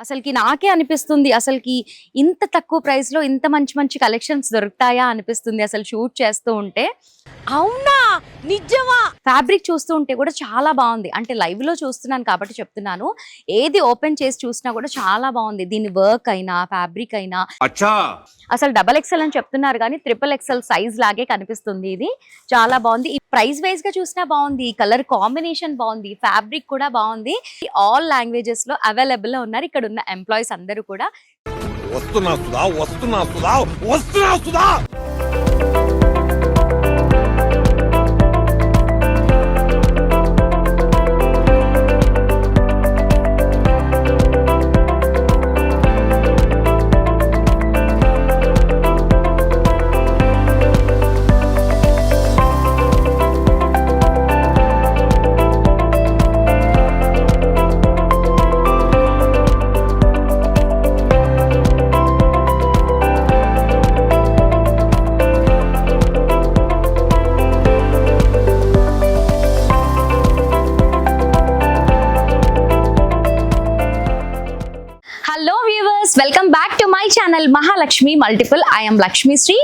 అసలుకి నాకే అనిపిస్తుంది. అసలుకి ఇంత తక్కువ ప్రైస్‌లో ఇంత మంచి మంచి కలెక్షన్స్ దొరుకుతాయా అనిపిస్తుంది అసలు షూట్ చేస్తూ ఉంటే. అవునా నిజమా? ఫ్యాబ్రిక్ చూస్తూ ఉంటే కూడా చాలా బాగుంది. అంటే లైవ్‌లో చూస్తున్నాను కాబట్టి చెప్తున్నాను. ఏది ఓపెన్ చేసి చూసినా కూడా చాలా బాగుంది. దీని వర్క్ అయినా, ఫ్యాబ్రిక్ అయినా అసలు డబుల్ ఎక్సెల్ అని చెప్తున్నారు కానీ ట్రిపుల్ ఎక్సెల్ సైజ్ లాగే కనిపిస్తుంది ఇది. చాలా బాగుంది. ఈ ప్రైస్ వైస్ గా చూసినా బాగుంది. కలర్ కాంబినేషన్ బాగుంది. ఫ్యాబ్రిక్ కూడా బాగుంది. ఆల్ లాంగ్వేజెస్ లో అవైలబుల్ లో ఉన్నారు. ఇక్కడ ఉన్న ఎంప్లాయీస్ అందరూ కూడా. వస్తున్నా. Hello viewers, welcome back to my channel Mahalakshmi multiple. I'm Lakshmi Shri.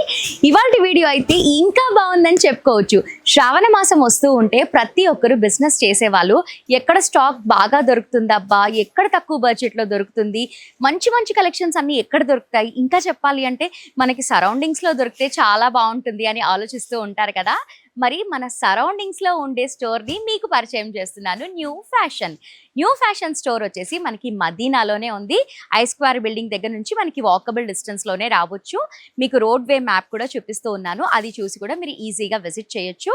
ఇవాళ వీడియో అయితే ఇంకా బాగుందని చెప్పుకోవచ్చు. శ్రావణ మాసం వస్తూ ఉంటే ప్రతి ఒక్కరు బిజినెస్ చేసేవాళ్ళు ఎక్కడ స్టాక్ బాగా దొరుకుతుందబ్బా, ఎక్కడ తక్కువ బడ్జెట్లో దొరుకుతుంది, మంచి మంచి కలెక్షన్స్ అన్ని ఎక్కడ దొరుకుతాయి, ఇంకా చెప్పాలి అంటే మనకి సరౌండింగ్స్లో దొరికితే చాలా బాగుంటుంది అని ఆలోచిస్తూ ఉంటారు కదా. మరి మన సరౌండింగ్స్లో ఉండే స్టోర్ని మీకు పరిచయం చేస్తున్నాను. న్యూ ఫ్యాషన్ స్టోర్ వచ్చేసి మనకి మదీనాలోనే ఉంది. ఐస్క్వేర్ బిల్డింగ్ దగ్గర నుంచి మనకి వాకబుల్ డిస్టెన్స్లోనే రావచ్చు. మీకు రోడ్ వే మ్యాప్ కూడా చూపిస్తూ ఉన్నాను. అది చూసి కూడా మీరు ఈజీగా విజిట్ చేయొచ్చు.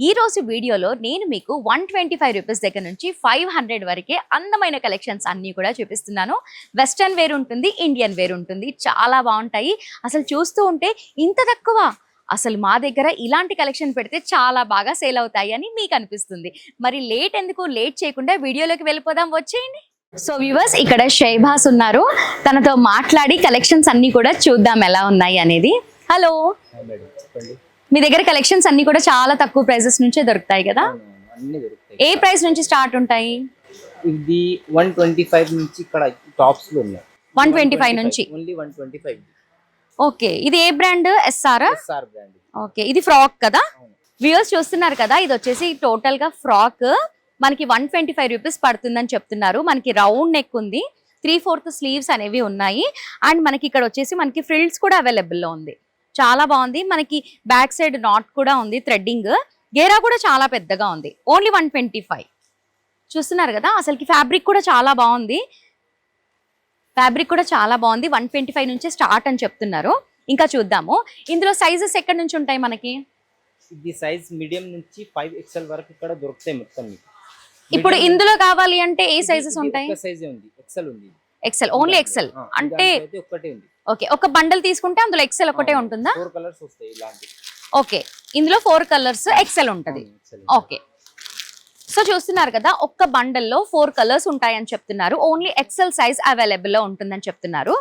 ఈ రోజు వీడియోలో నేను మీకు 125 రూపీస్ దగ్గర నుంచి 500 వరకే అందమైన కలెక్షన్స్ అన్నీ కూడా చూపిస్తున్నాను. వెస్టర్న్ వేర్ ఉంటుంది, ఇండియన్ వేర్ ఉంటుంది. చాలా బాగుంటాయి. అసలు చూస్తూ ఉంటే ఇంత తక్కువ, అసలు మా దగ్గర ఇలాంటి కలెక్షన్ పెడితే చాలా బాగా సేల్ అవుతాయి అని మీకు అనిపిస్తుంది. మరి లేట్ చేయకుండా వీడియోలోకి వెళ్ళిపోదాం, వచ్చేయండి. సో వ్యూవర్స్, ఇక్కడ షైబాస్ ఉన్నారు. తనతో మాట్లాడి కలెక్షన్స్ అన్ని కూడా చూద్దాం ఎలా ఉన్నాయి అనేది. హలో, మీ దగ్గర కలెక్షన్స్ అన్ని కూడా చాలా తక్కువ ప్రైసెస్ నుంచే దొరుకుతాయి కదా? ఏ ప్రైస్ నుంచి స్టార్ట్ ఉంటాయి? ఇది 125 నుంచి ఇక్కడ టాప్స్ లో ఉన్నాయి. 125 నుంచి ఓన్లీ 125. ఓకే, ఇది ఏ బ్రాండ్? SR brand. ఓకే, ఇది ఫ్రాక్ కదా? వ్యూవర్స్ చూస్తున్నారు కదా, ఇది వచ్చేసి టోటల్ గా ఫ్రాక్ మనకి 125 రూపీస్ పడుతుందని చెప్తున్నారు. మనకి రౌండ్ నెక్ ఉంది, 3/4 స్లీవ్స్ అనేవి ఉన్నాయి. అండ్ మనకి ఇక్కడ వచ్చేసి మనకి ఫ్రిల్స్ కూడా అవైలబుల్ లో ఉంది. చాలా బాగుంది. మనకి బ్యాక్ సైడ్ నాట్ కూడా ఉంది, థ్రెడ్డింగ్. గేరా కూడా చాలా పెద్దగా ఉంది. ఓన్లీ 125 చూస్తున్నారు కదా. అసలుకి ఫ్యాబ్రిక్ కూడా చాలా బాగుంది. 125 నుంచే స్టార్ట్ అని చెప్తున్నారు. ఇంకా చూద్దాము ఇందులో సైజెస్ ఎక్కడి నుంచి ఉంటాయి మనకి. ఇది సైజ్ మీడియం నుంచి 5XL వరకు ఇక్కడ దొరుకుతాయి మొత్తం మీకు. ఇప్పుడు ఇందులో కావాలి అంటే ఏ సైజెస్ ఉంటాయి? ఒక సైజే ఉంది, XL ఉంది. ఎక్సెల్, ఓన్లీ ఎక్సెల్ అంటే ఒకటే ఉంది. ఓకే, ఒక బండల్ తీసుకుంటే అందులో ఎక్సెల్ ఒకటే ఉంటుందా? 4 కలర్స్ వస్తాయి ఇలాంటి. ఓకే, ఇందులో 4 కలర్స్ ఎక్సెల్ ఉంటది. ఓకే, సో చూస్తున్నారు కదా, ఒక్క బండల్లో 4 కలర్స్ ఉంటాయని చెప్తున్నారు. ఓన్లీ ఎక్సెల్ సైజ్ అవైలబుల్ లో ఉంటుందని చెప్తున్నారు.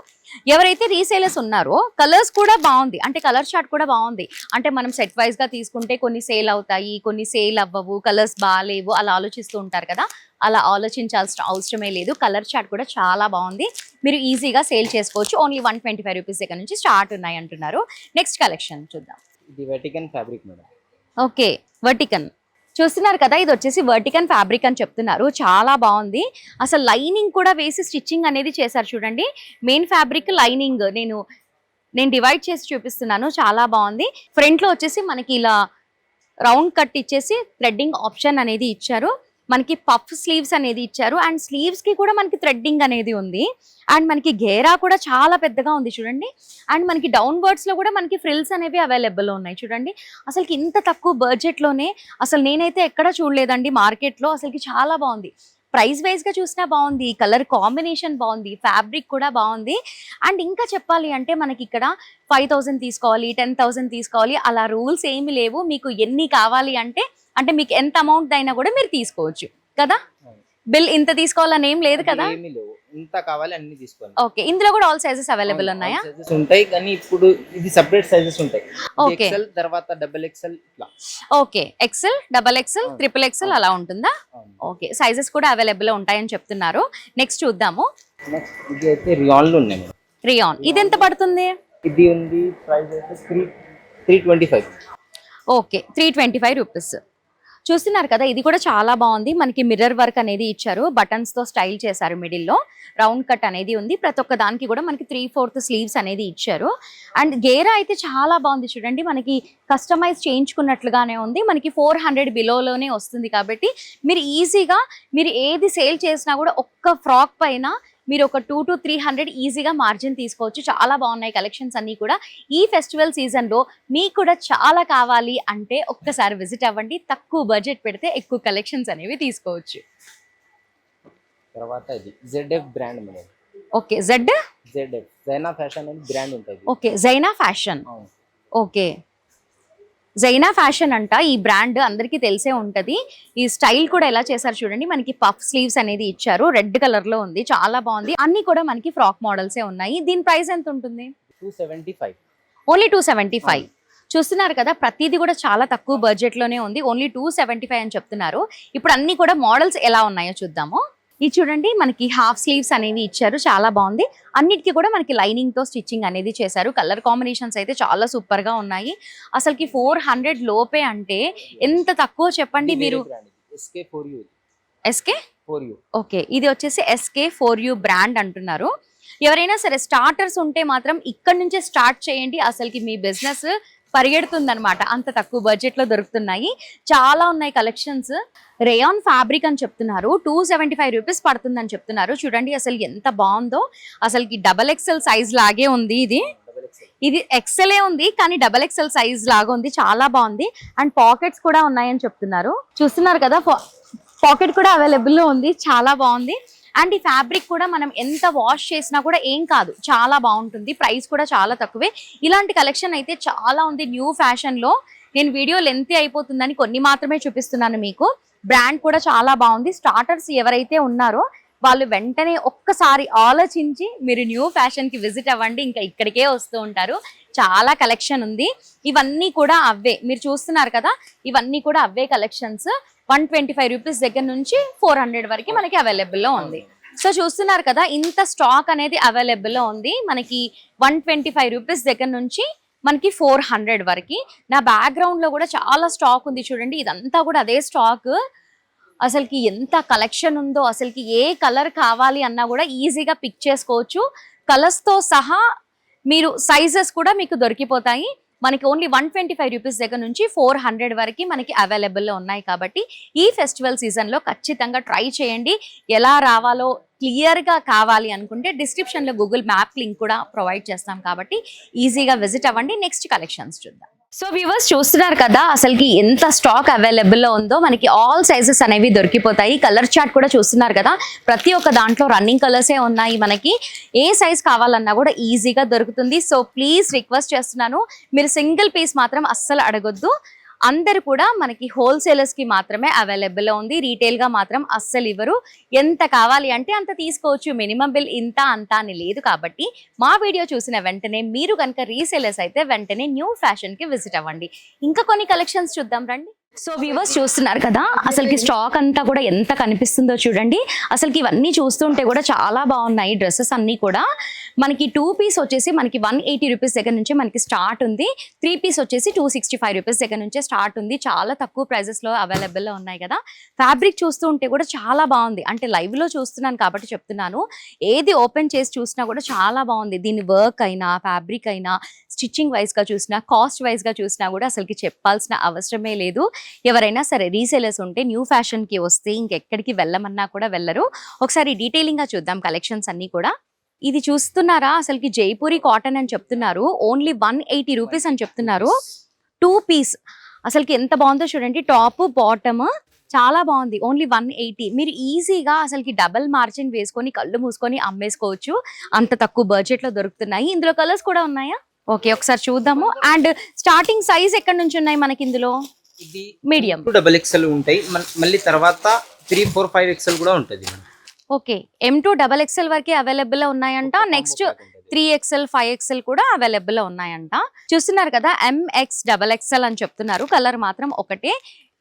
ఎవరైతే రీసేలర్స్ ఉన్నారో కలర్స్ కూడా బాగుంది, అంటే కలర్ చార్ట్ కూడా బాగుంది. అంటే మనం సెట్ వైజ్ గా తీసుకుంటే కొన్ని సేల్ అవుతాయి, కొన్ని సేల్ అవ్వవు, కలర్స్ బాగాలేవు అలా ఆలోచిస్తూ ఉంటారు కదా. అలా ఆలోచించాల్సిన అవసరమే లేదు. కలర్ చార్ట్ కూడా చాలా బాగుంది. మీరు ఈజీగా సేల్ చేసుకోవచ్చు. ఓన్లీ 125 రూపీస్ దగ్గర నుంచి స్టార్ట్ ఉన్నాయి అంటున్నారు. నెక్స్ట్ కలెక్షన్ చూద్దాం. ఇది వెటికన్ ఫ్యాబ్రిక్ మేడం. ఓకే, వర్టికన్ చూస్తున్నారు కదా, ఇది వచ్చేసి వర్టికన్ ఫ్యాబ్రిక్ అని చెప్తున్నారు. చాలా బాగుంది. అసలు లైనింగ్ కూడా వేసి స్టిచ్చింగ్ అనేది చేశారు చూడండి. మెయిన్ ఫ్యాబ్రిక్, లైనింగ్ నేను డివైడ్ చేసి చూపిస్తున్నాను. చాలా బాగుంది. ఫ్రంట్ లో వచ్చేసి మనకి ఇలా రౌండ్ కట్ ఇచ్చేసి థ్రెడ్డింగ్ ఆప్షన్ అనేది ఇచ్చారు. మనకి పఫ్ స్లీవ్స్ అనేది ఇచ్చారు. అండ్ స్లీవ్స్ కి కూడా మనకి థ్రెడ్డింగ్ అనేది ఉంది. అండ్ మనకి గేరా కూడా చాలా పెద్దగా ఉంది చూడండి. అండ్ మనకి డౌన్ వర్డ్స్ లో కూడా మనకి ఫ్రిల్స్ అనేవి అవైలబుల్ ఉన్నాయి చూడండి. అసలుకి ఇంత తక్కువ బడ్జెట్ లోనే అసలు నేనైతే ఎక్కడ చూడలేదండి మార్కెట్ లో. అసలుకి చాలా బాగుంది. ప్రైస్ వైజ్ గా చూసినా బాగుంది, కలర్ కాంబినేషన్ బాగుంది, ఫ్యాబ్రిక్ కూడా బాగుంది. అండ్ ఇంకా చెప్పాలి అంటే మనకి ఇక్కడ 5,000 తీసుకోవాలి, 10,000 తీసుకోవాలి అలా రూల్స్ ఏమి లేవు. మీకు ఎన్ని కావాలి అంటే మీకు ఎంత అమౌంట్ అయినా కూడా మీరు తీసుకోవచ్చు కదా. బిల్ ఇంత తీసుకోవాలని ఏం లేదు కదా. ఇంత కావాలి అన్ని తీసుకోవాలి. ఓకే, ఇందులో కూడా ఆల్ సైజెస్ అవైలబుల్ ఉన్నాయా? సైజెస్ ఉంటాయి కానీ ఇప్పుడు ఇది సెపరేట్ సైజెస్ ఉంటాయి. ఓకే, XL తర్వాత XXL ఇట్లా. ఓకే, XL, XXL, XXL అలా ఉంటుందా? ఓకే, సైజెస్ కూడా అవైలబుల్ ఉంటాయని చెప్తున్నారు. నెక్స్ట్ చూద్దాము. నెక్స్ట్ ఇది అయితే రియాన్లు ఉన్నాయి మేడం. రియాన్ ఇది ఎంత పడుతుంది? ఇది ఉంది ప్రైస్ అయితే 325. Okay 325 rupees. చూస్తున్నారు కదా, ఇది కూడా చాలా బాగుంది. మనకి మిర్రర్ వర్క్ అనేది ఇచ్చారు, బటన్స్ తో స్టైల్ చేశారు, మిడిల్లో రౌండ్ కట్ అనేది ఉంది. ప్రతి ఒక్క దానికి కూడా మనకి 3/4 స్లీవ్స్ అనేది ఇచ్చారు. అండ్ గేరా అయితే చాలా బాగుంది చూడండి, మనకి కస్టమైజ్ చేయించుకున్నట్లుగానే ఉంది. మనకి 400 బిలోలోనే వస్తుంది కాబట్టి మీరు ఈజీగా మీరు ఏది సేల్ చేసినా కూడా ఒక్క ఫ్రాక్ పైన మీరు ఒక 200 to 300 ఈజీగా మార్జిన్ తీసుకోవచ్చు. చాలా బాగున్నాయి కలెక్షన్స్ అన్నీ కూడా. ఈ ఫెస్టివల్ సీజన్లో మీకు కూడా చాలా కావాలి అంటే ఒక్కసారి విజిట్ అవ్వండి. తక్కువ బడ్జెట్ పెడితే ఎక్కువ కలెక్షన్స్ అనేవి తీసుకోవచ్చు. తర్వాత ఇది ZF brand madam. Okay ZF జైనా fashion అని బ్రాండ్ ఉంటుంది. Okay జైనా fashion. అవును. ఓకే జైనా ఫ్యాషన్ అంట, ఈ బ్రాండ్ అందరికీ తెలిసే ఉంటది. ఈ స్టైల్ కూడా ఎలా చేశారు చూడండి, మనకి పఫ్ స్లీవ్స్ అనేది ఇచ్చారు, రెడ్ కలర్ లో ఉంది, చాలా బాగుంది. అన్ని కూడా మనకి ఫ్రాక్ మోడల్సే ఉన్నాయి. దీని ప్రైస్ ఎంత ఉంటుంది? 275. ఓన్లీ 275. చూస్తున్నారు కదా, ప్రతిదీ కూడా చాలా తక్కువ బడ్జెట్ లోనే ఉంది. ఓన్లీ 275 అని చెప్తున్నారు. ఇప్పుడు అన్ని కూడా మోడల్స్ ఎలా ఉన్నాయో చూద్దాము. ఇది చూడండి, మనకి హాఫ్ స్లీవ్స్ అనేవి ఇచ్చారు, చాలా బాగుంది. అన్నిటికీ కూడా మనకి లైనింగ్ తో స్టిచ్చింగ్ అనేది చేశారు. కలర్ కాంబినేషన్స్ అయితే చాలా సూపర్ గా ఉన్నాయి. అసలుకి 400 లోపే అంటే ఎంత తక్కువ చెప్పండి మీరు. SK4U. ఓకే ఇది వచ్చేసి SK4U బ్రాండ్ అంటున్నారు. ఎవరైనా సరే స్టార్టర్స్ ఉంటే మాత్రం ఇక్కడ నుంచే స్టార్ట్ చేయండి, అసలుకి మీ బిజినెస్ పరిగెడుతుందన్నమాట. అంత తక్కువ బడ్జెట్ లో దొరుకుతున్నాయి, చాలా ఉన్నాయి కలెక్షన్స్. రేయాన్ ఫ్యాబ్రిక్ అని చెప్తున్నారు, 275 రూపీస్ పడుతుందని చెప్తున్నారు. చూడండి అసలు ఎంత బాగుందో, అసలుకి XXL సైజ్ లాగే ఉంది. ఇది XL ఉంది కానీ XXL సైజ్ లాగా ఉంది, చాలా బాగుంది. అండ్ పాకెట్స్ కూడా ఉన్నాయని చెప్తున్నారు. చూస్తున్నారు కదా, పాకెట్ కూడా అవైలబుల్ లో ఉంది, చాలా బాగుంది. అండ్ ఈ ఫ్యాబ్రిక్ కూడా మనం ఎంత వాష్ చేసినా కూడా ఏం కాదు, చాలా బాగుంటుంది. ప్రైస్ కూడా చాలా తక్కువే. ఇలాంటి కలెక్షన్ అయితే చాలా ఉంది న్యూ ఫ్యాషన్ లో. నేను వీడియో లెంతీ అయిపోతుందని కొన్ని మాత్రమే చూపిస్తున్నాను మీకు. బ్రాండ్ కూడా చాలా బాగుంది. స్టార్టర్స్ ఎవరైతే ఉన్నారో వాళ్ళు వెంటనే ఒక్కసారి ఆలోచించి మీరు న్యూ ఫ్యాషన్ కి విజిట్ అవ్వండి, ఇంకా ఇక్కడికే వస్తూ ఉంటారు. చాలా కలెక్షన్ ఉంది. ఇవన్నీ కూడా అవే, మీరు చూస్తున్నారు కదా, ఇవన్నీ కూడా అవే కలెక్షన్స్. 125 రూపీస్ దగ్గర నుంచి 400 వరకు మనకి అవైలబుల్ లో ఉంది. సో చూస్తున్నారు కదా, ఇంత స్టాక్ అనేది అవైలబుల్ లో ఉంది. మనకి 125 రూపీస్ దగ్గర నుంచి మనకి 400 వరకు. నా బ్యాక్గ్రౌండ్ లో కూడా చాలా స్టాక్ ఉంది చూడండి, ఇదంతా కూడా అదే స్టాక్. అసలుకి ఎంత కలెక్షన్ ఉందో, అసలుకి ఏ కలర్ కావాలి అన్నా కూడా ఈజీగా పిక్ చేసుకోవచ్చు. కలర్స్ తో సహా మీరు సైజెస్ కూడా మీకు దొరికిపోతాయి. మనకి ఓన్లీ 125 రూపీస్ దగ్గర నుంచి 400 వరకు మనకి అవైలబుల్లో ఉన్నాయి. కాబట్టి ఈ ఫెస్టివల్ సీజన్లో ఖచ్చితంగా ట్రై చేయండి. ఎలా రావాలో క్లియర్గా కావాలి అనుకుంటే డిస్క్రిప్షన్లో గూగుల్ మ్యాప్ లింక్ కూడా ప్రొవైడ్ చేస్తాం, కాబట్టి ఈజీగా విజిట్ అవ్వండి. నెక్స్ట్ కలెక్షన్స్ చూద్దాం. సో వ్యూవర్స్ చూస్తున్నారు కదా, అసలుకి ఎంత స్టాక్ అవైలబుల్లో ఉందో. మనకి ఆల్ సైజెస్ అనేవి దొరికిపోతాయి. కలర్ చార్ట్ కూడా చూస్తున్నారు కదా, ప్రతి ఒక్క దాంట్లో రన్నింగ్ కలర్సే ఉన్నాయి. మనకి ఏ సైజ్ కావాలన్నా కూడా ఈజీగా దొరుకుతుంది. సో ప్లీజ్ రిక్వెస్ట్ చేస్తున్నాను, మీరు సింగిల్ పీస్ మాత్రం అస్సలు అడగొద్దు. అందరు కూడా మనకి హోల్సేలర్స్ కి మాత్రమే అవైలబుల్ ఉంది, రీటైల్ గా మాత్రం అస్సలు ఇవ్వరు. ఎంత కావాలి అంటే అంత తీసుకోవచ్చు, మినిమం బిల్ ఇంత అంత అని లేదు. కాబట్టి మా వీడియో చూసిన వెంటనే మీరు కనుక రీసేలర్స్ అయితే వెంటనే న్యూ ఫ్యాషన్ కి విజిట్ అవ్వండి. ఇంకా కొన్ని కలెక్షన్స్ చూద్దాం రండి. సో వ్యూవర్స్ చూస్తున్నారు కదా, అసలుకి స్టాక్ అంతా కూడా ఎంత కనిపిస్తుందో చూడండి. అసలుకి ఇవన్నీ చూస్తుంటే కూడా చాలా బాగున్నాయి డ్రెస్సెస్ అన్ని కూడా. మనకి 2 పీస్ వచ్చేసి మనకి 180 రూపీస్ దగ్గర నుంచి మనకి స్టార్ట్ ఉంది. 3 పీస్ వచ్చేసి 265 రూపీస్ దగ్గర నుంచే స్టార్ట్ ఉంది. చాలా తక్కువ ప్రైజెస్ లో అవైలబుల్ లో ఉన్నాయి కదా. ఫ్యాబ్రిక్ చూస్తూ ఉంటే కూడా చాలా బాగుంది, అంటే లైవ్ లో చూస్తున్నాను కాబట్టి చెప్తున్నాను. ఏది ఓపెన్ చేసి చూసినా కూడా చాలా బాగుంది. దీని వర్క్ అయినా, ఫ్యాబ్రిక్ అయినా, స్టిచ్చింగ్ వైజ్ గా చూసినా, కాస్ట్ వైజ్ గా చూసినా కూడా అసలుకి చెప్పాల్సిన అవసరమే లేదు. ఎవరైనా సరే రీసేలర్స్ ఉంటే న్యూ ఫ్యాషన్ కి వస్తే ఇంకెక్కడికి వెళ్ళమన్నా కూడా వెళ్ళరు. ఒకసారి డీటెయిలింగ్ గా చూద్దాం కలెక్షన్స్ అన్ని కూడా. ఇది చూస్తున్నారా, అసలుకి జైపూరి కాటన్ అని చెప్తున్నారు. ఓన్లీ 180 రూపీస్ అని చెప్తున్నారు. 2 పీస్ అసలుకి ఎంత బాగుందో చూడండి, టాప్ బాటమ్ చాలా బాగుంది. ఓన్లీ 180. మీరు ఈజీగా అసలుకి డబల్ మార్జిన్ వేసుకొని కళ్ళు మూసుకొని అమ్మేసుకోవచ్చు, అంత తక్కువ బడ్జెట్ లో దొరుకుతున్నాయి. ఇందులో కలర్స్ కూడా ఉన్నాయా? ఓకే ఒకసారి చూద్దాము. అండ్ స్టార్టింగ్ సైజ్ ఎక్కడ నుంచి ఉన్నాయి మనకి ఇందులో? ఇది మీడియం XXL ఉంటాయి, మళ్ళీ తర్వాత 3, 4, 5 XL కూడా ఉంటుంది. ఓకే M2 XXL వరకే అవైలబుల్ ఉన్నాయంట. నెక్స్ట్ 3XL 5XL కూడా అవైలబుల్ ఉన్నాయంట. చూస్తున్నారు కదా, MX XXL అని చెప్తున్నారు. కలర్ మాత్రం ఒకటే.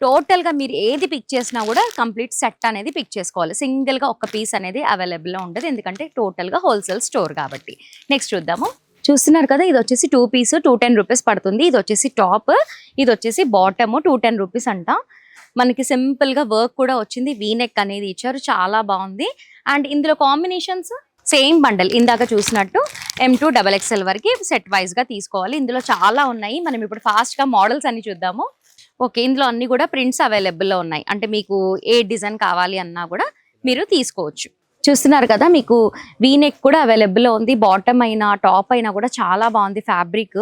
టోటల్ గా మీరు ఏది పిక్ చేసినా కూడా కంప్లీట్ సెట్ అనేది పిక్ చేసుకోవాలి. సింగిల్ గా ఒక పీస్ అనేది అవైలబుల్ లో ఉండదు, ఎందుకంటే టోటల్ గా హోల్సేల్ స్టోర్ కాబట్టి. నెక్స్ట్ చూద్దాము. చూస్తున్నారు కదా, ఇది వచ్చేసి 2 పీస్ 210 రూపీస్ పడుతుంది. ఇది వచ్చేసి టాప్, ఇది వచ్చేసి బాటమ్ 210 రూపీస్ అంట. మనకి సింపుల్ గా వర్క్ కూడా వచ్చింది, వీనెక్ అనేది ఇచ్చారు, చాలా బాగుంది. అండ్ ఇందులో కాంబినేషన్స్ సేమ్ బండల్ ఇందాక చూసినట్టు M2 XXL వరకు సెట్ వైజ్ గా తీసుకోవాలి. ఇందులో చాలా ఉన్నాయి, మనం ఇప్పుడు ఫాస్ట్ గా మోడల్స్ అన్ని చూద్దాము. ఓకే, ఇందులో అన్ని కూడా ప్రింట్స్ అవైలబుల్ లో ఉన్నాయి, అంటే మీకు ఏ డిజైన్ కావాలి అన్నా కూడా మీరు తీసుకోవచ్చు. చూస్తున్నారు కదా, మీకు వీనెక్ కూడా అవైలబుల్ లో ఉంది. బాటమ్ అయినా టాప్ అయినా కూడా చాలా బాగుంది ఫ్యాబ్రిక్.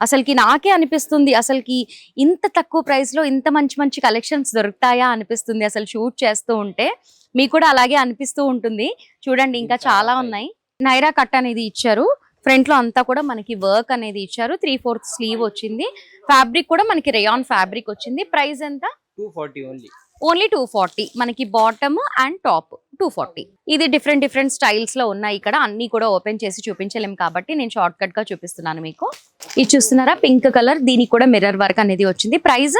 అసలుకి నాకే అనిపిస్తుంది, అసలుకి ఇంత తక్కువ ప్రైస్ లో ఇంత మంచి మంచి కలెక్షన్స్ దొరుకుతాయా అనిపిస్తుంది అసలు షూట్ చేస్తూ ఉంటే. మీకు కూడా అలాగే అనిపిస్తూ ఉంటుంది. చూడండి, ఇంకా చాలా ఉన్నాయి. నైరా కట్ అనేది ఇచ్చారు, ఫ్రంట్ లో అంతా కూడా మనకి వర్క్ అనేది ఇచ్చారు. 3/4 స్లీవ్ వచ్చింది. ఫ్యాబ్రిక్ కూడా మనకి రేయాన్ ఫ్యాబ్రిక్ వచ్చింది. ప్రైస్ ఎంత? 240 ఓన్లీ 240. మనకి బాటమ్ అండ్ టాప్ 240. ఇది డిఫరెంట్ స్టైల్స్ లో ఉన్నాయి. ఇక్కడ అన్ని కూడా ఓపెన్ చేసి చూపించలేము కాబట్టి నేను షార్ట్ కట్ గా చూపిస్తున్నాను మీకు. ఇది చూస్తున్నారా, పింక్ కలర్, దీనికి కూడా మిర్రర్ వర్క్ అనేది వచ్చింది. ప్రైస్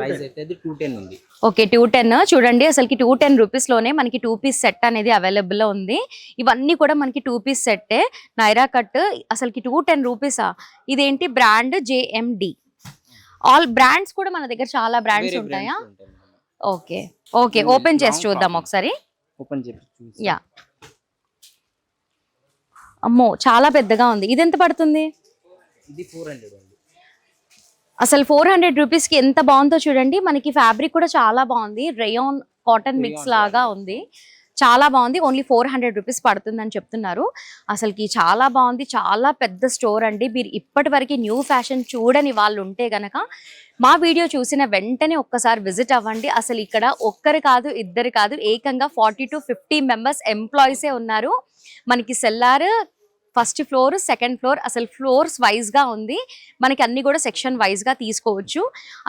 అయితే 210 ఉంది. ఓకే, 210. చూడండి, అసలుకి 210 రూపీస్ లోనే మనకి 2 పీస్ సెట్ అనేది అవైలబుల్ లో ఉంది. ఇవన్నీ కూడా మనకి 2 పీస్ సెట్టే. నైరా కట్ అసలుకి 210 రూపీసా? ఇదేంటి బ్రాండ్? JMD. ఆల్ బ్రాండ్స్ కూడా మన దగ్గర చాలా బ్రాండ్స్ ఉంటాయా? ఓకే ఓకే, ఓపెన్ చేసి చూద్దాం ఒకసారి. ఓపెన్ చేసి యా, అమ్మో చాలా పెద్దగా ఉంది. ఇది ఎంత పడుతుంది? ఇది 400 ఉంది. అసలు 400 రూపీస్ కి ఎంత బాగుందో చూడండి. మనకి ఫ్యాబ్రిక్ కూడా చాలా బాగుంది, రేయాన్ కాటన్ మిక్స్ లాగా ఉంది, చాలా బాగుంది. ఓన్లీ 400 రూపీస్ పడుతుంది అని చెప్తున్నారు. అసలుకి చాలా బాగుంది, చాలా పెద్ద స్టోర్ అండి. మీరు ఇప్పటి వరకు న్యూ ఫ్యాషన్ చూడని వాళ్ళు ఉంటే గనక మా వీడియో చూసిన వెంటనే ఒక్కసారి విజిట్ అవ్వండి. అసలు ఇక్కడ ఒక్కరు కాదు, ఇద్దరు కాదు, ఏకంగా 40 to 50 మెంబర్స్ ఎంప్లాయీసే ఉన్నారు. మనకి cellar first floor, second floor, అసలు ఫ్లోర్స్ వైజ్ గా ఉంది. మనకి అన్ని కూడా సెక్షన్ వైజ్ గా తీసుకోవచ్చు.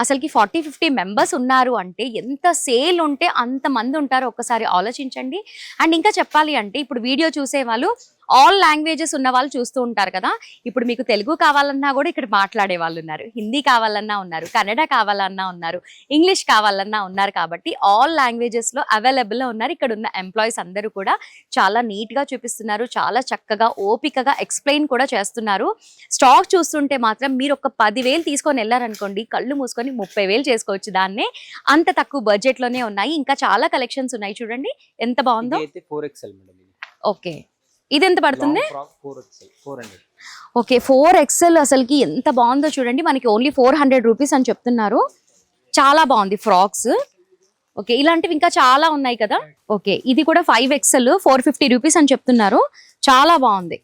అసలుకి 40-50 మెంబర్స్ ఉన్నారు అంటే ఎంత సేల్ ఉంటే అంత మంది ఉంటారో ఒక్కసారి ఆలోచించండి. అండ్ ఇంకా చెప్పాలి అంటే ఇప్పుడు వీడియో చూసే వాళ్ళు ఆల్ లాంగ్వేజెస్ ఉన్న వాళ్ళు చూస్తూ ఉంటారు కదా. ఇప్పుడు మీకు తెలుగు కావాలన్నా కూడా ఇక్కడ మాట్లాడే వాళ్ళు ఉన్నారు, హిందీ కావాలన్నా ఉన్నారు, కన్నడ కావాలన్నా ఉన్నారు, ఇంగ్లీష్ కావాలన్నా ఉన్నారు. కాబట్టి ఆల్ లాంగ్వేజెస్ లో అవైలబుల్ లో ఉన్నారు. ఇక్కడ ఉన్న ఎంప్లాయీస్ అందరూ కూడా చాలా నీట్ గా చూపిస్తున్నారు, చాలా చక్కగా ఓపికగా ఎక్స్ప్లెయిన్ కూడా చేస్తున్నారు. స్టాక్ చూస్తుంటే మాత్రం మీరు ఒక 10,000 తీసుకొని వెళ్ళారనుకోండి, కళ్ళు మూసుకొని 30,000 చేసుకోవచ్చు దాన్నే. అంత తక్కువ బడ్జెట్ లోనే ఉన్నాయి. ఇంకా చాలా కలెక్షన్స్ ఉన్నాయి, చూడండి ఎంత బాగుందో. 4XL madam. ఓకే, ఇది ఎంత పడుతుంది? 400. ఓకే, 4XL అసలుకి ఎంత బాగుందో చూడండి. మనకి ఓన్లీ 400 రూపీస్ అని చెప్తున్నారు. చాలా బాగుంది ఫ్రాక్స్. ఓకే, ఇలాంటివి ఇంకా చాలా ఉన్నాయి కదా. ఓకే, ఇది కూడా 5XL 450 రూపీస్ అని చెప్తున్నారు. చాలా బాగుంది,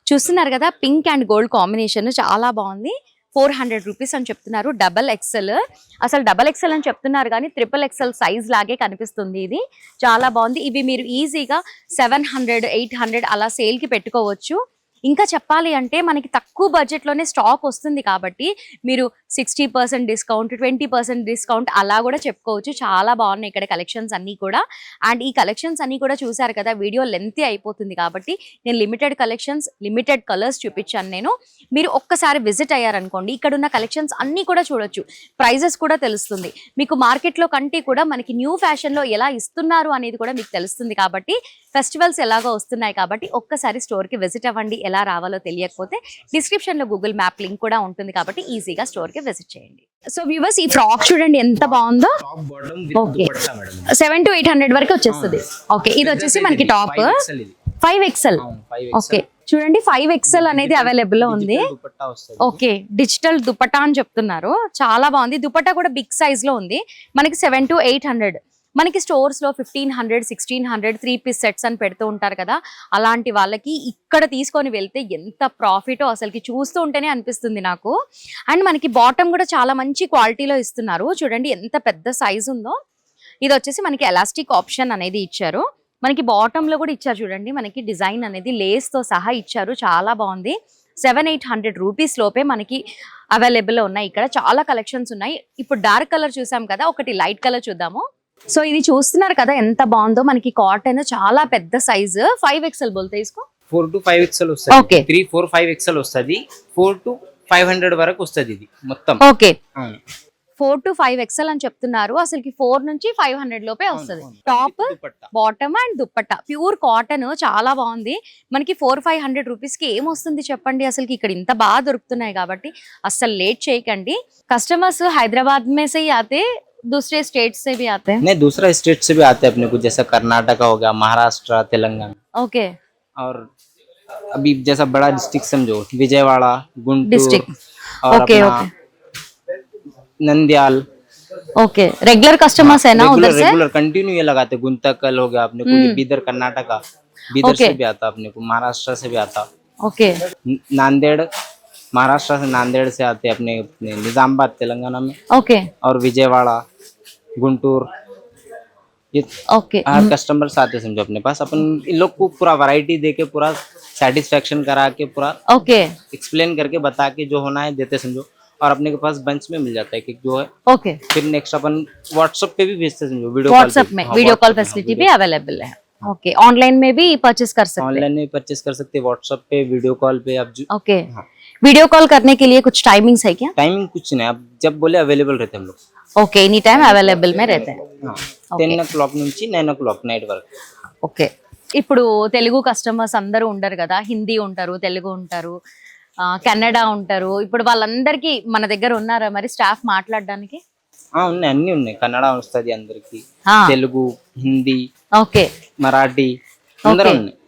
చూస్తున్నారు కదా, పింక్ అండ్ గోల్డ్ కాంబినేషన్ చాలా బాగుంది. 400 రూపీస్ అని చెప్తున్నారు. XXL, అసలు XXL అని చెప్తున్నారు కానీ XXL సైజ్ లాగే కనిపిస్తుంది. ఇది చాలా బాగుంది. ఇవి మీరు ఈజీగా 700, 800 అలా సేల్ కి పెట్టుకోవచ్చు. ఇంకా చెప్పాలి అంటే మనకి తక్కువ బడ్జెట్ లోనే స్టాక్ వస్తుంది కాబట్టి మీరు 60% డిస్కౌంట్, 20% డిస్కౌంట్ అలా కూడా చెప్పుకోవచ్చు. చాలా బాగున్నాయి ఇక్కడ కలెక్షన్స్ అన్ని కూడా. అండ్ ఈ కలెక్షన్స్ అన్ని కూడా చూసారు కదా, వీడియో లెంతీ అయిపోతుంది కాబట్టి నేను లిమిటెడ్ కలెక్షన్స్, లిమిటెడ్ కలర్స్ చూపించాను నేను. మీరు ఒక్కసారి విజిట్ అయ్యారనుకోండి, ఇక్కడ ఉన్న కలెక్షన్స్ అన్ని కూడా చూడొచ్చు, ప్రైజెస్ కూడా తెలుస్తుంది మీకు. మార్కెట్ లో కంటే కూడా మనకి న్యూ ఫ్యాషన్ లో ఎలా ఇస్తున్నారు అనేది కూడా మీకు తెలుస్తుంది. కాబట్టి ఫెస్టివల్స్ ఎలాగో వస్తున్నాయి కాబట్టి ఒక్కసారి స్టోర్ కి విజిట్ అవ్వండి. ఎలా రావాలో తెలియకపోతే డిస్క్రిప్షన్ లో గూగుల్ మ్యాప్ లింక్ కూడా ఉంటుంది కాబట్టి ఈజీగా స్టోర్ కి విజిట్ చేయండి. సో వ్యూవర్స్, ఈ ఫ్రాక్ చూడండి ఎంత బాగుందో. ఓకే, 700 to 800 వరకు వచ్చేస్తుంది. ఓకే, ఇది వచ్చేసి మనకి టాప్ 5XL. ఓకే, చూడండి 5XL అనేది అవైలబుల్ లో ఉంది. ఓకే, డిజిటల్ దుపట్టా అని చెప్తున్నారు, చాలా బాగుంది. దుపట్టా కూడా బిగ్ సైజ్ లో ఉంది. మనకి 700 to 800. మనకి స్టోర్స్ లో 1500, 1600 3 పీస్ సెట్స్ అని పెడుతూ ఉంటారు కదా. అలాంటి వాళ్ళకి ఇక్కడ తీసుకొని వెళ్తే ఎంత ప్రాఫిటో అసలుకి చూస్తూ ఉంటేనే అనిపిస్తుంది నాకు. అండ్ మనకి బాటమ్ కూడా చాలా మంచి క్వాలిటీలో ఇస్తున్నారు. చూడండి ఎంత పెద్ద సైజ్ ఉందో. ఇది వచ్చేసి మనకి ఎలాస్టిక్ ఆప్షన్ అనేది ఇచ్చారు. మనకి బాటమ్ లో కూడా ఇచ్చారు చూడండి, మనకి డిజైన్ అనేది లేస్ తో సహా ఇచ్చారు. చాలా బాగుంది. 700-800 రూపీస్ లోపే మనకి అవైలబుల్ లో ఉన్నాయి. ఇక్కడ చాలా కలెక్షన్స్ ఉన్నాయి. ఇప్పుడు డార్క్ కలర్ చూసాం కదా, ఒకటి లైట్ కలర్ చూద్దాము. సో ఇది చూస్తున్నారు కదా ఎంత బాగుందో. మనకి కాటన్ చాలా పెద్ద సైజు. 5XL బోల్తే ఇసుకో. 4 to 5XL వస్తుంది. ఓకే, 3, 4, 5XL వస్తుంది. 4 to 500 వరకు వస్తుంది ఇది మొత్తం. ఓకే, 4 to 5 ఎక్స్ఎల్ అని చెప్తున్నారు. అసలుకి 4 నుంచి 500 లోపే వస్తుంది. Top, dupatta bottom and dupatta pure cotton చాలా బాగుంది. మనకి 400-500 రూపీస్ కి ఏమొస్తుంది చెప్పండి. అసలుకి ఇక్కడ ఇంత బాగా దొరుకుతున్నాయి కాబట్టి అస్సలు లేట్ చేయకండి. కస్టమర్స్ హైదరాబాద్ మే సే ही आते, दूसरे स्टेट से भी आते हैं. नहीं, दूसरा स्टेट से भी आते हैं अपने को, जैसा कर्नाटका हो गया, महाराष्ट्र, तेलंगाना, ओके और अभी जैसा बड़ा डिस्ट्रिक्ट समझो विजयवाड़ा, गुंटूर डिस्ट्रिक्ट. और ओके अपना okay Nandyal, okay regular customers है ना उधर से. रेगुलर कंटिन्यू ये लगाते। गुंतकल हो गया अपने को, ये बीदर कर्नाटका, बीदर Okay. से भी आता अपने को, महाराष्ट्र से भी आता, ओके नांदेड़, महाराष्ट्र से नांदेड़ से आते अपने निजामाबाद तेलंगाना में, ओके और विजयवाड़ा, गुंटूर, ये ओके हर कस्टमर्स आते समझो अपने पास। अपन इन लोग को पूरा वैरायटी दे के, पूरा सेटिस्फेक्शन करा के, पूरा ओके एक्सप्लेन करके बता के जो होना है देते समझो। और अपने के पास बंच में मिल जाता है कि जो है। ओके फिर नेक्स्ट अपन व्हाट्सएप पे भी भेजते समझो, वीडियो व्हाट्सएप में वीडियो कॉल फैसिलिटी भी अवेलेबल है. ओके ऑनलाइन में भी परचेस कर सकते हैं. ऑनलाइन में परचेस कर सकते हैं, व्हाट्सएप पे, वीडियो कॉल पे। आप ओके हाँ। वीडियो कॉल करने के लिए कुछ टाइमिंग्स है क्या? टाइमिंग कुछ नहीं, आप जब बोले अवेलेबल रहते हम लोग। ओके एनी टाइम अवेलेबल में रहते हैं. 10 నుంచి 9 నైట్ వరకు. ఓకే ఇప్పుడు తెలుగు కస్టమర్స్ అందరూ ఉండరు కదా, హిందీ ఉంటారు, తెలుగు ఉంటారు, కన్నడ ఉంటారు. ఇప్పుడు వాళ్ళందరికీ మన దగ్గర ఉన్నారా మరి స్టాఫ్ మాట్లాడడానికి? ఉన్నాయి, అన్ని ఉన్నాయి. కన్నడ వస్తుంది అందరికి, ఆ, తెలుగు, హిందీ, ఓకే మరాఠీ అందరూ Okay. ఉన్నాయి.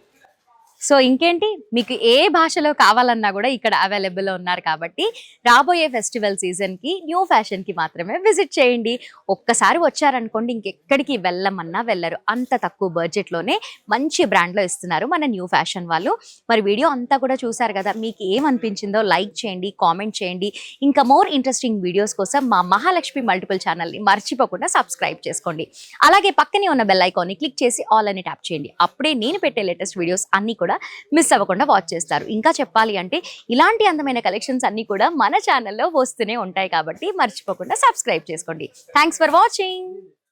సో ఇంకేంటి, మీకు ఏ భాషలో కావాలన్నా కూడా ఇక్కడ అవైలబుల్ ఉన్నారు కాబట్టి రాబోయే ఫెస్టివల్ సీజన్ కి న్యూ ఫ్యాషన్ కి మాత్రమే విజిట్ చేయండి. ఒక్కసారి వచ్చారనుకోండి ఇంకెక్కడికి వెళ్ళమన్నా వెళ్ళరు. అంత తక్కువ బడ్జెట్ లోనే మంచి బ్రాండ్ లో ఇస్తున్నారు మన న్యూ ఫ్యాషన్ వాళ్ళు. మరి వీడియో అంతా కూడా చూసారు కదా, మీకు ఏమనిపించిందో లైక్ చేయండి, కామెంట్ చేయండి. ఇంకా మోర్ ఇంట్రెస్టింగ్ వీడియోస్ కోసం మా మహాలక్ష్మి మల్టిపుల్ ఛానల్ ని మర్చిపోకుండా సబ్స్క్రైబ్ చేసుకోండి. అలాగే పక్కనే ఉన్న బెల్ ఐకాన్ ని క్లిక్ చేసి ఆల్ అని ట్యాప్ చేయండి. అప్పుడే నేను పెట్టే లేటెస్ట్ వీడియోస్ అన్ని కూడా మిస్ అవ్వకుండా వాచ్ చేస్తారు. ఇంకా చెప్పాలి అంటే ఇలాంటి అందమైన కలెక్షన్స్ అన్ని కూడా మన ఛానల్లో వస్తూనే ఉంటాయి కాబట్టి మర్చిపోకుండా సబ్స్క్రైబ్ చేసుకోండి. Thanks for watching.